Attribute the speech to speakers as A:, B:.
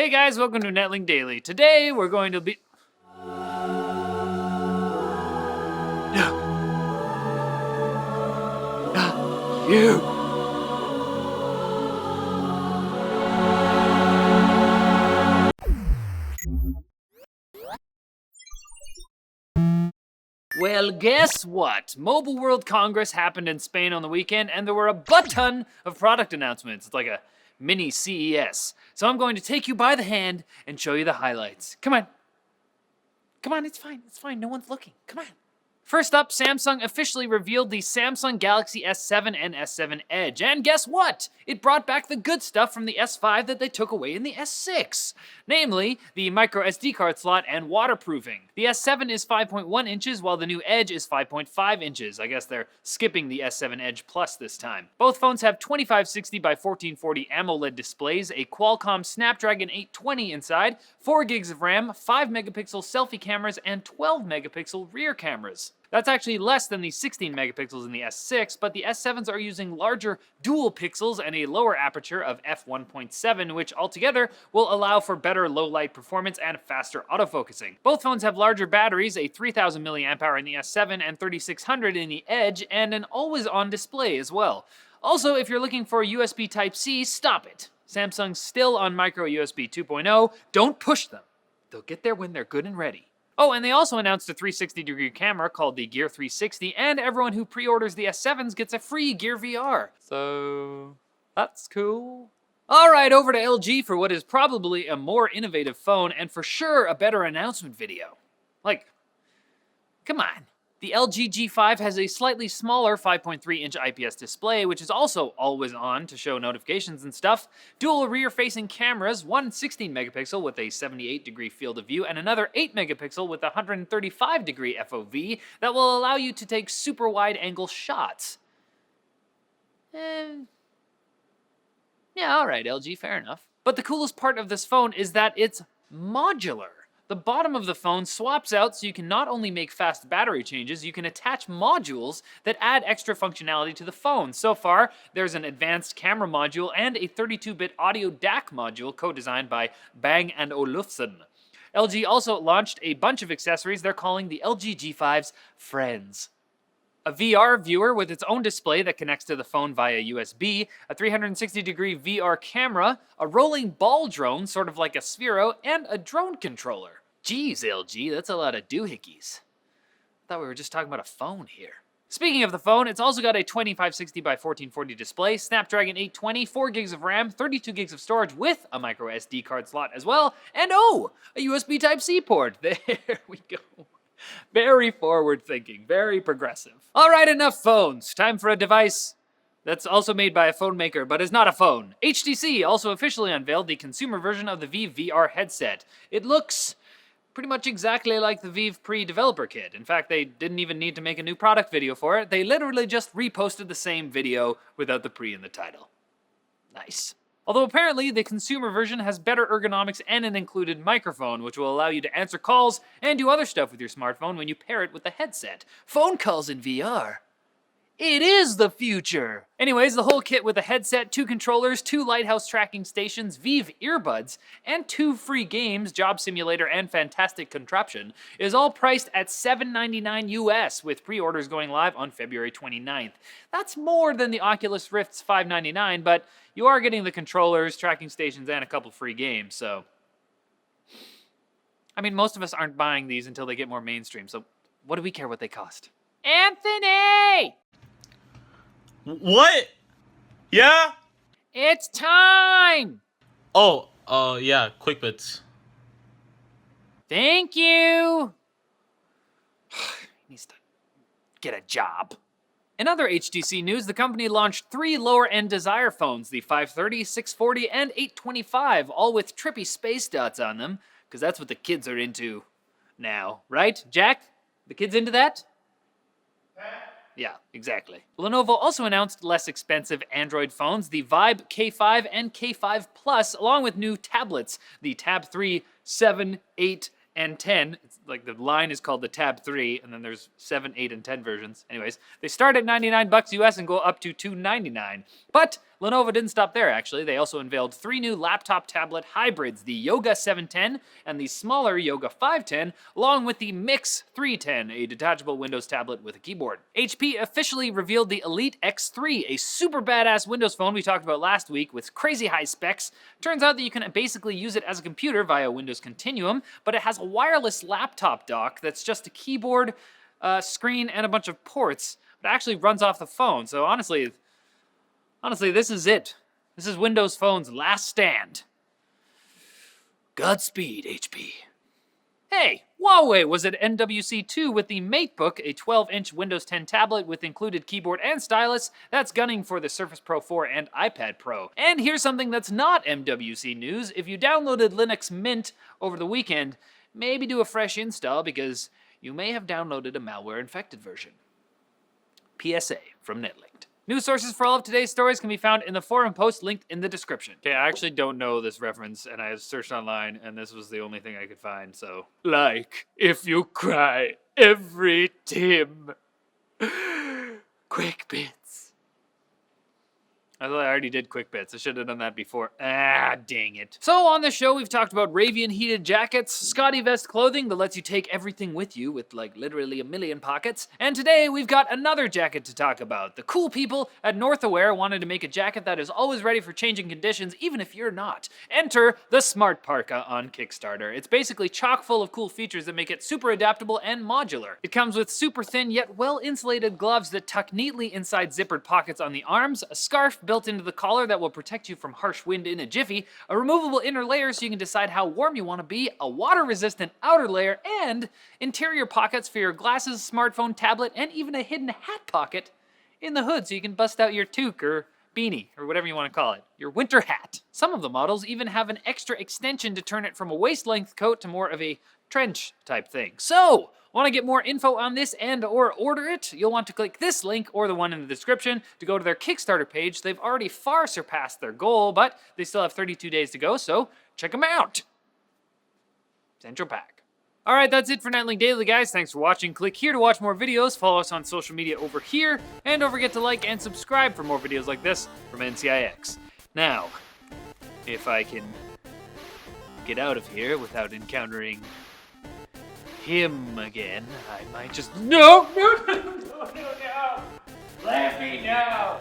A: Hey guys, welcome to Netlink Daily. Today we're going to be... You! Well, guess what? Mobile World Congress happened in Spain on the weekend, and there were a butt-ton of product announcements. It's like a mini CES. So I'm going to take you by the hand and show you the highlights. Come on. Come on, it's fine, no one's looking. Come on. First up, Samsung officially revealed the Samsung Galaxy S7 and S7 Edge. And guess what? It brought back the good stuff from the S5 that they took away in the S6. Namely, the micro SD card slot and waterproofing. The S7 is 5.1 inches, while the new Edge is 5.5 inches. I guess they're skipping the S7 Edge Plus this time. Both phones have 2560 by 1440 AMOLED displays, a Qualcomm Snapdragon 820 inside, 4 gigs of RAM, 5 megapixel selfie cameras, and 12 megapixel rear cameras. That's actually less than the 16 megapixels in the S6, but the S7s are using larger dual pixels and a lower aperture of f1.7, which altogether will allow for better low-light performance and faster autofocusing. Both phones have larger batteries, a 3000 mAh in the S7 and 3600 in the Edge, and an always-on display as well. Also, if you're looking for USB Type-C, stop it. Samsung's still on micro USB 2.0. Don't push them. They'll get there when they're good and ready. Oh, and they also announced a 360-degree camera called the Gear 360, and everyone who pre-orders the S7s gets a free Gear VR. So, that's cool. Alright, over to LG for what is probably a more innovative phone, and for sure a better announcement video. Like, come on. The LG G5 has a slightly smaller 5.3-inch IPS display, which is also always on to show notifications and stuff. Dual rear-facing cameras, one 16-megapixel with a 78-degree field of view, and another 8-megapixel with a 135-degree FOV that will allow you to take super wide-angle shots. Yeah, alright, LG, fair enough. But the coolest part of this phone is that it's modular. The bottom of the phone swaps out so you can not only make fast battery changes, you can attach modules that add extra functionality to the phone. So far, there's an advanced camera module and a 32-bit audio DAC module co-designed by Bang & Olufsen. LG also launched a bunch of accessories they're calling the LG G5's Friends. A VR viewer with its own display that connects to the phone via USB, a 360-degree VR camera, a rolling ball drone, sort of like a Sphero, and a drone controller. Geez, LG, that's a lot of doohickeys. I thought we were just talking about a phone here. Speaking of the phone, it's also got a 2560 by 1440 display, Snapdragon 820, 4 gigs of RAM, 32 gigs of storage with a micro SD card slot as well, and oh, a USB Type-C port. There we go. Very forward-thinking, very progressive. All right, enough phones. Time for a device that's also made by a phone maker, but is not a phone. HTC also officially unveiled the consumer version of the Vive VR headset. It looks pretty much exactly like the Vive pre-developer kit. In fact, they didn't even need to make a new product video for it. They literally just reposted the same video without the pre in the title. Nice. Although apparently the consumer version has better ergonomics and an included microphone, which will allow you to answer calls and do other stuff with your smartphone when you pair it with the headset. Phone calls in VR. It is the future! Anyways, the whole kit with a headset, 2 controllers, 2 lighthouse tracking stations, Vive earbuds, and 2 free games, Job Simulator and Fantastic Contraption, is all priced at $799 US, with pre-orders going live on February 29th. That's more than the Oculus Rift's $599, but you are getting the controllers, tracking stations, and a couple free games, so... I mean, most of us aren't buying these until they get more mainstream, so what do we care what they cost? Anthony!
B: What? Yeah?
A: It's time!
B: Oh, yeah, quick bits.
A: Thank you! He needs to get a job. In other HTC news, the company launched 3 lower-end Desire phones, the 530, 640, and 825, all with trippy space dots on them, because that's what the kids are into now, right, Jack? The kids into that? Yeah, exactly. Lenovo also announced less expensive Android phones, the Vibe K5 and K5 Plus, along with new tablets, the Tab 3, 7, 8, and 10. It's like the line is called the Tab 3, and then there's 7, 8, and 10 versions. Anyways, they start at $99 US and go up to $299. But Lenovo didn't stop there, actually. They also unveiled 3 new laptop tablet hybrids, the Yoga 710 and the smaller Yoga 510, along with the Mix 310, a detachable Windows tablet with a keyboard. HP officially revealed the Elite X3, a super badass Windows phone we talked about last week with crazy high specs. Turns out that you can basically use it as a computer via Windows Continuum, but it has a wireless laptop dock that's just a keyboard, screen, and a bunch of ports. It actually runs off the phone, so honestly, this is it. This is Windows Phone's last stand. Godspeed, HP. Hey, Huawei was at MWC 2 with the MateBook, a 12-inch Windows 10 tablet with included keyboard and stylus that's gunning for the Surface Pro 4 and iPad Pro. And here's something that's not MWC news. If you downloaded Linux Mint over the weekend, maybe do a fresh install because you may have downloaded a malware-infected version. PSA from Netlinked. News sources for all of today's stories can be found in the forum post linked in the description. Okay, I actually don't know this reference, and I searched online, and this was the only thing I could find, so. Like, if you cry every Tim. Quick bits. I thought I already did quick bits. I should have done that before. Ah, dang it. So on the show, we've talked about Ravian heated jackets, Scotty vest clothing that lets you take everything with you with like literally a million pockets. And today we've got another jacket to talk about. The cool people at Northaware wanted to make a jacket that is always ready for changing conditions, even if you're not. Enter the Smart Parka on Kickstarter. It's basically chock full of cool features that make it super adaptable and modular. It comes with super thin yet well-insulated gloves that tuck neatly inside zippered pockets on the arms, a scarf built into the collar that will protect you from harsh wind in a jiffy, a removable inner layer so you can decide how warm you want to be, a water-resistant outer layer, and interior pockets for your glasses, smartphone, tablet, and even a hidden hat pocket in the hood so you can bust out your toque or beanie, or whatever you want to call it, your winter hat. Some of the models even have an extra extension to turn it from a waist-length coat to more of a trench type thing. So, want to get more info on this and or order it? You'll want to click this link or the one in the description to go to their Kickstarter page. They've already far surpassed their goal, but they still have 32 days to go, so check them out. Central Pack. All right, that's it for Netlink Daily, guys. Thanks for watching. Click here to watch more videos. Follow us on social media over here. And don't forget to like and subscribe for more videos like this from NCIX. Now, if I can get out of here without encountering him again, I might just... No! Let me now!